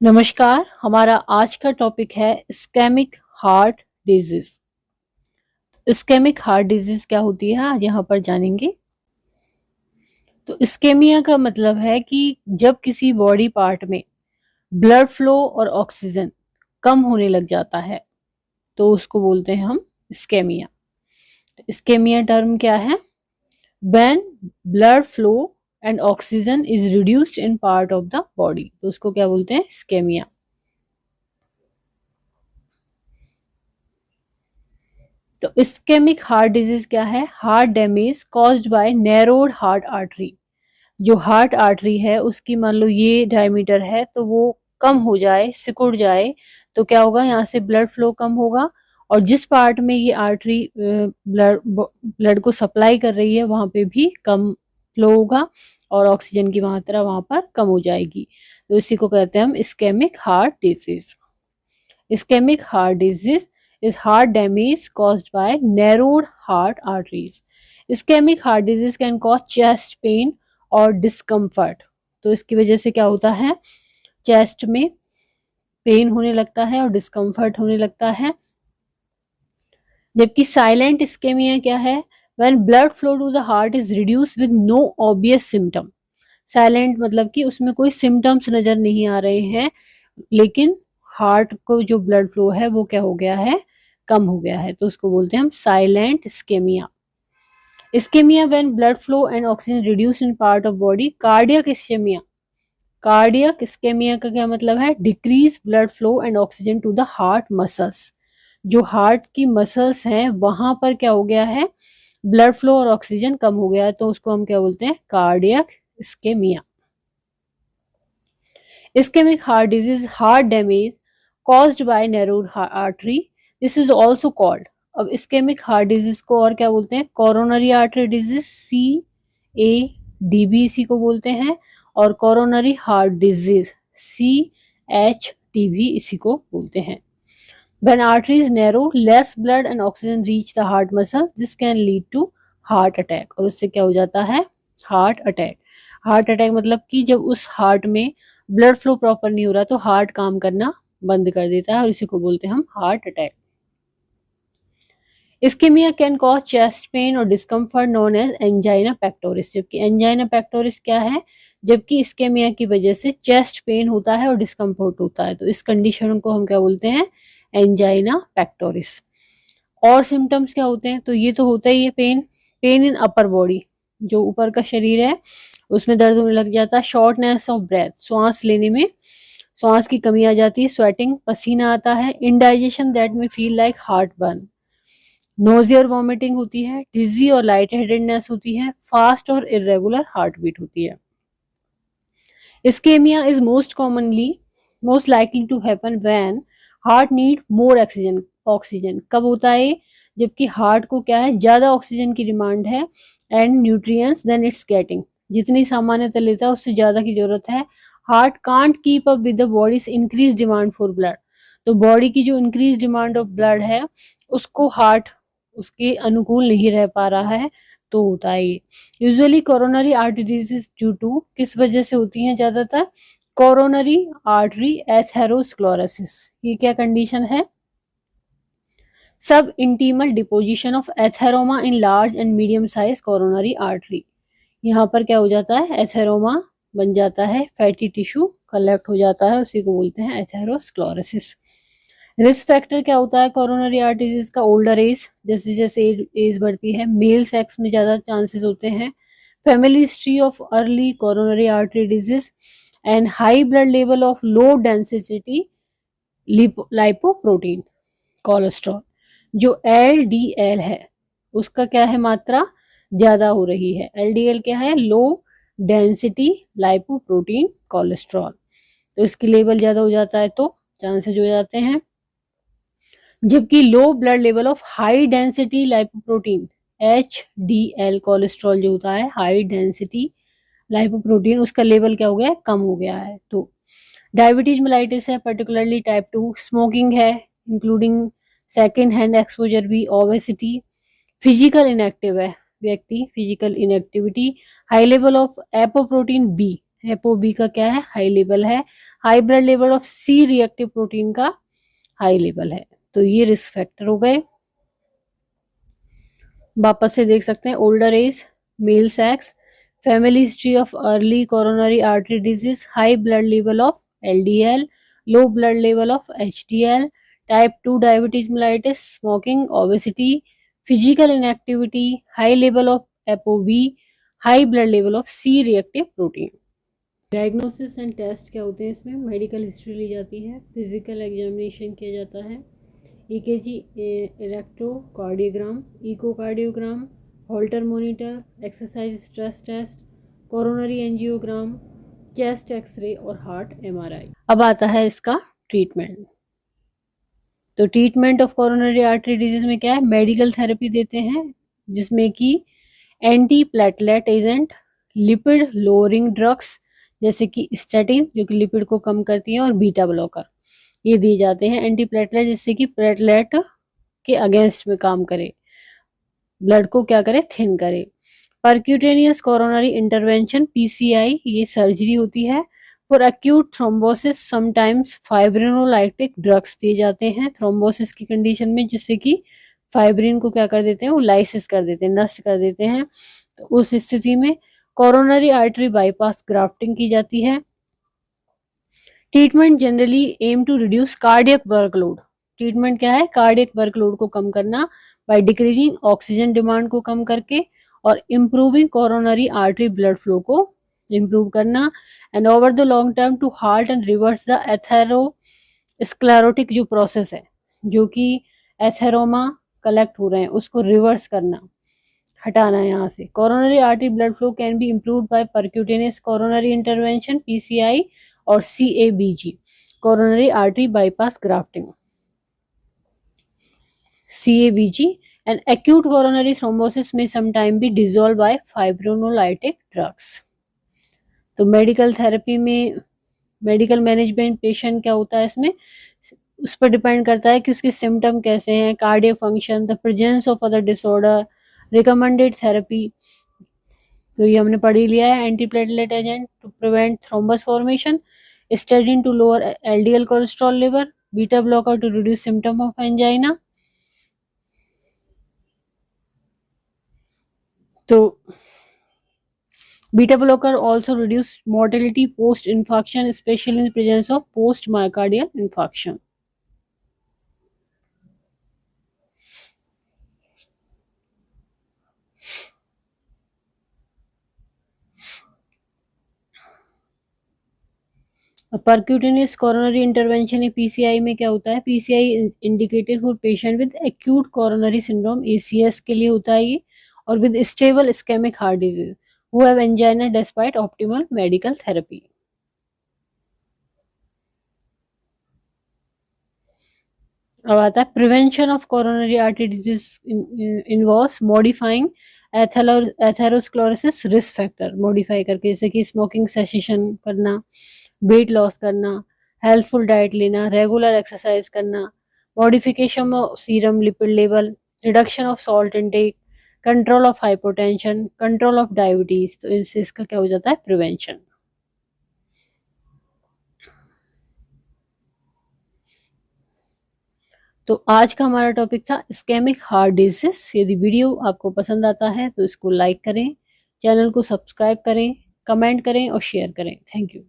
नमस्कार। हमारा आज का टॉपिक है ischemic heart disease. Ischemic heart disease क्या होती है आज यहाँ पर जानेंगे। तो इस्केमिया का मतलब है कि जब किसी बॉडी पार्ट में ब्लड फ्लो और ऑक्सीजन कम होने लग जाता है तो उसको बोलते हैं हम इस्केमिया। तो इस्केमिया टर्म क्या है? When blood flow and oxygen is reduced in part of the body, तो उसको क्या बोलते हैं? इस्केमिया। तो इस्केमिक हार्ट डिजीज क्या है? Heart damage caused by narrowed heart artery. जो हार्ट आर्टरी है उसकी मान लो ये डायमीटर है तो वो कम हो जाए, सिकुड़ जाए, तो क्या होगा? यहाँ से ब्लड फ्लो कम होगा और जिस पार्ट में ये आर्टरी ब्लड को सप्लाई कर रही है वहां पे भी कम फ्लो होगा और ऑक्सीजन की मात्रा वहां पर कम हो जाएगी। तो इसी को कहते हैं हम ischemic heart disease. Ischemic heart disease is heart damage caused by narrowed heart arteries. Ischemic heart disease can cause chest pain और discomfort. तो इसकी वजह से क्या होता है? चेस्ट में पेन होने लगता है और डिस्कम्फर्ट होने लगता है। जबकि साइलेंट इस्केमिया क्या है? When blood flow to the heart is reduced with no obvious symptom. Silent मतलब कि उसमें कोई सिम्टम्स नजर नहीं आ रहे हैं, लेकिन हार्ट को जो ब्लड फ्लो है वो क्या हो गया है? कम हो गया है, तो उसको बोलते हैं हम silent ischemia. Ischemia when blood flow and oxygen reduce in part of body. Cardiac ischemia. Cardiac ischemia का क्या मतलब है? Decrease blood flow and oxygen to the heart muscles. जो हार्ट की मसल्स हैं वहां पर क्या हो गया है? ब्लड फ्लो और ऑक्सीजन कम हो गया है, तो उसको हम क्या बोलते हैं? Cardiac ischemia. Ischemic heart disease, heart damage caused by narrowed artery. This is also called, अब ischemic heart disease को और क्या बोलते हैं? coronary artery disease, CADB इसी को बोलते हैं, और coronary heart disease, CHTV इसी को बोलते हैं। When arteries narrow, less blood and oxygen reach the heart muscle. This can lead to heart attack. और उससे क्या हो जाता है? Heart attack. हार्ट अटैक मतलब कि जब उस हार्ट में ब्लड फ्लो प्रॉपर नहीं हो रहा तो हार्ट काम करना बंद कर देता है और इसी को बोलते हैं हम heart attack. Ischaemia can cause chest pain और discomfort known as angina pectoris. जबकि एंजाइना पेक्टोरिस क्या है? जबकि इस्केमिया की वजह से चेस्ट पेन होता है और डिस्कम्फर्ट होता है, तो इस कंडीशन को हम क्या बोलते हैं? Angina pectoris. और सिम्टम्स क्या होते हैं? तो ये तो होता ही है pain. Pain in upper body, जो ऊपर का शरीर है उसमें दर्द होने लग जाता है। शॉर्टनेस ऑफ ब्रेथ, श्वास लेने में श्वास की कमी आ जाती है। स्वेटिंग, पसीना आता है। इंडाइजेशन दैट में feel like heart burn. Nausea और वॉमिटिंग होती है। डिजी और लाइट हेडेडनेस होती है। फास्ट और इरेगुलर हार्ट बीट होती है। Ischemia is most likely to happen when heart need more oxygen. कब होता है? जबकि हार्ट को क्या है? ज्यादा ऑक्सीजन की डिमांड है and nutrients than it's getting. जितनी सामान्यतः लेता है उससे ज्यादा की जरूरत है। Heart can't keep up with the body's increase demand for blood. तो बॉडी की जो इंक्रीज डिमांड ऑफ ब्लड है उसको हार्ट उसके अनुकूल नहीं रह पा रहा है, तो होता है ये। Usually coronary artery disease due to, किस वजह से होती हैं ज्यादातर? Coronary artery atherosclerosis. ये क्या कंडीशन है? Subintimal deposition of atheroma in large and medium size coronary artery. यहाँ पर क्या हो जाता है? एथेरोमा बन जाता है, फैटी टिश्यू कलेक्ट हो जाता है, उसी को बोलते हैं एथेरोस्क्लेरोसिस। रिस्क फैक्टर क्या होता है कोरोनरी आर्टरी डिजीज का? ओल्डर एज, जैसे जैसे एज बढ़ती है। मेल सेक्स में ज्यादा चांसेस होते हैं। Family history of early coronary artery disease and high blood level of low density lipoprotein cholesterol. जो LDL है उसका क्या है? मात्रा ज्यादा हो रही है। LDL क्या है? Low density lipoprotein cholesterol. तो इसकी लेवल ज्यादा हो जाता है तो चांसेस हो जाते हैं। जबकि लो blood level of high density lipoprotein HDL cholesterol जो होता है हाई डेंसिटी लाइपोप्रोटीन, उसका लेवल क्या हो गया है? कम हो गया है। तो डायबिटीज मेलाइटिस है, पर्टिकुलरली टाइप 2। स्मोकिंग है इंक्लूडिंग सेकेंड हैंड एक्सपोजर भी। ओबेसिटी। फिजिकल इनएक्टिव है व्यक्ति, physical inactivity. High level of apoprotein B ApoB का क्या है, हाई लेवल है। High blood level of C reactive protein का हाई लेवल है। तो ये रिस्क फैक्टर हो गए। वापस से देख सकते हैं, older age, male sex, family history of early coronary artery disease, high blood level of LDL, low blood level of HDL, type 2 diabetes mellitus, smoking, obesity, physical inactivity, high level of ApoB, high blood level of C reactive protein. Diagnosis and test क्या होते हैं इसमें, medical history ली जाती है, physical examination किया जाता है, EKG, electrocardiogram, echocardiogram, Holter monitor, exercise stress test, coronary angiogram, chest x-ray और हार्ट MRI। अब आता है इसका ट्रीटमेंट। तो treatment of coronary artery disease में क्या है, मेडिकल थेरेपी देते हैं जिसमें कि anti platelet agent, lipid lowering drugs जैसे कि स्टैटिन जो कि लिपिड को कम करती है, और बीटा ब्लॉकर ये दिए जाते हैं। एंटी प्लेटलेट जिससे कि प्लेटलेट के अगेंस्ट में काम करे, ब्लड को क्या करे, थिन करे। परक्यूटेनियस कोरोनरी इंटरवेंशन PCI ये सर्जरी होती है। For acute thrombosis sometimes फाइब्रिनोलाइटिक drugs दिए जाते हैं थ्रोम्बोसिस की कंडीशन में, जिससे कि फाइब्रिन को क्या कर देते हैं, वो लाइसिस कर देते हैं, नष्ट कर देते हैं। तो उस स्थिति में कोरोनरी आर्टरी बाईपास ग्राफ्टिंग की जाती है। Treatment generally aim to reduce cardiac workload. Treatment क्या है, कार्डियक वर्कलोड को कम करना बाय डिक्रीजिंग ऑक्सीजन डिमांड को कम करके, और improving coronary artery blood flow को इम्प्रूव करना, and over the long term to halt and reverse the atherosclerotic जो प्रोसेस है, जो कि एथेरोमा कलेक्ट हो रहे हैं उसको रिवर्स करना, हटाना है यहाँ से। Coronary artery blood flow can be improved by percutaneous coronary intervention PCI और CABG coronary artery bypass grafting. CABG and acute coronary thrombosis may sometimes be dissolved by fibrinolytic drugs। तो मेडिकल थेरेपी में medical management patient क्या होता है इसमें, उस पर depend करता है कि उसके सिम्टम कैसे हैं, cardiac function, the presence of other disorder, recommended therapy. तो ये हमने पढ़ ही लिया है। Antiplatelet agent to prevent thrombus formation, statin to lower LDL cholesterol level, beta blocker to reduce symptom of angina. तो beta blocker also reduce mortality post infarction, especially in the presence of post myocardial infarction। Percutaneous coronary intervention PCI में क्या होता है, PCI indicated for patient with acute coronary syndrome ACS के लिए होता है ये, और with stable ischaemic heart disease who have angina despite optimal medical therapy। अब आता है prevention of coronary artery disease involves modifying atherosclerosis risk factor, modify करके, जैसे कि स्मोकिंग सेसेशन करना, वेट लॉस करना, हेल्थफुल डाइट लेना, रेगुलर एक्सरसाइज करना, modification of serum lipid level, reduction of salt intake, control of hypotension, control of diabetes. तो इनसे इसका क्या हो जाता है, प्रिवेंशन। तो आज का हमारा टॉपिक था इस्केमिक हार्ट डिजीज। यदि वीडियो आपको पसंद आता है तो इसको लाइक करें, चैनल को सब्सक्राइब करें, कमेंट करें और शेयर करें। Thank you.